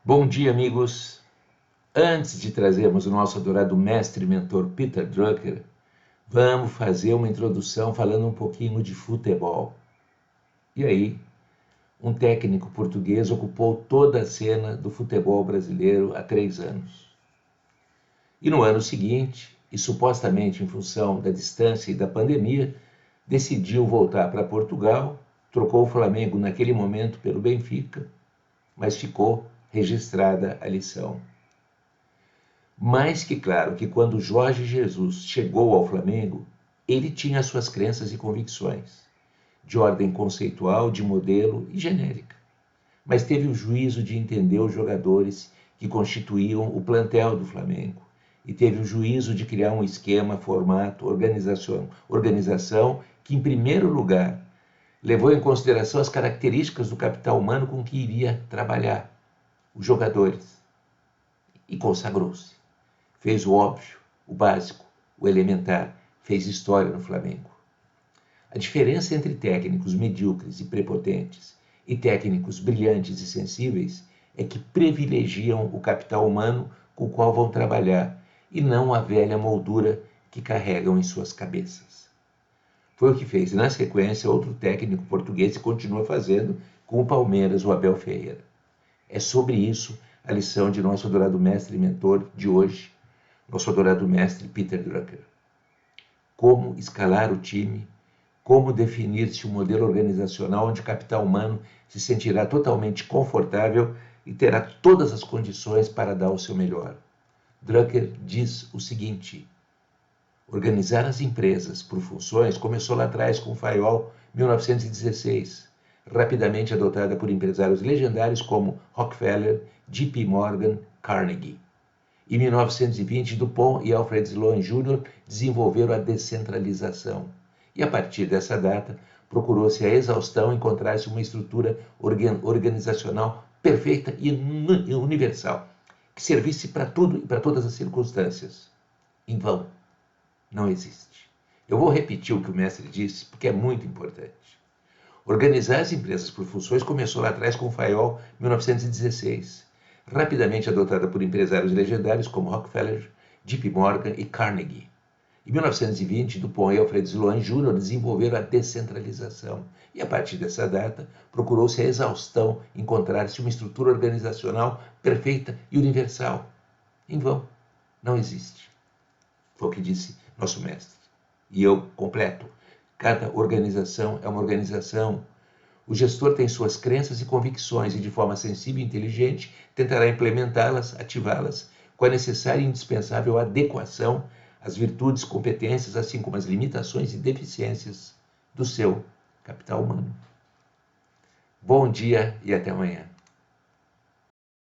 Bom dia, amigos. Antes de trazermos o nosso adorado mestre e mentor Peter Drucker, vamos fazer uma introdução falando um pouquinho de futebol. E aí, um técnico português ocupou toda a cena do futebol brasileiro há 3 anos. E no ano seguinte, e supostamente em função da distância e da pandemia, decidiu voltar para Portugal, trocou o Flamengo naquele momento pelo Benfica, mas ficou registrada a lição. Mais que claro que quando Jorge Jesus chegou ao Flamengo, ele tinha suas crenças e convicções, de ordem conceitual, de modelo e genérica, mas teve o juízo de entender os jogadores que constituíam o plantel do Flamengo e teve o juízo de criar um esquema, formato, organização que, em primeiro lugar, levou em consideração as características do capital humano com que iria trabalhar, os jogadores, e consagrou-se. Fez o óbvio, o básico, o elementar, fez história no Flamengo. A diferença entre técnicos medíocres e prepotentes e técnicos brilhantes e sensíveis é que privilegiam o capital humano com o qual vão trabalhar e não a velha moldura que carregam em suas cabeças. Foi o que fez, na sequência, outro técnico português e continua fazendo com o Palmeiras, o Abel Ferreira. É sobre isso a lição de nosso adorado mestre e mentor de hoje, nosso adorado mestre Peter Drucker. Como escalar o time, como definir-se um modelo organizacional onde o capital humano se sentirá totalmente confortável e terá todas as condições para dar o seu melhor. Drucker diz o seguinte: organizar as empresas por funções começou lá atrás com o Fayol, 1916, rapidamente adotada por empresários legendários como Rockefeller, J.P. Morgan, Carnegie. Em 1920, Dupont e Alfred Sloan Jr. desenvolveram a descentralização. E a partir dessa data, procurou-se a exaustão encontrar-se uma estrutura organizacional perfeita e universal, que servisse para tudo e para todas as circunstâncias. Em vão, não existe. Eu vou repetir o que o mestre disse, porque é muito importante. Organizar as empresas por funções começou lá atrás com o Fayol, 1916, rapidamente adotada por empresários legendários como Rockefeller, J.P. Morgan e Carnegie. Em 1920, Dupont e Alfred Sloan Jr. desenvolveram a descentralização e, a partir dessa data, procurou-se a exaustão encontrar-se uma estrutura organizacional perfeita e universal. Em vão, não existe. Foi o que disse nosso mestre. E eu completo. Cada organização é uma organização. O gestor tem suas crenças e convicções e, de forma sensível e inteligente, tentará implementá-las, ativá-las, com a necessária e indispensável adequação às virtudes, competências, assim como às limitações e deficiências do seu capital humano. Bom dia e até amanhã.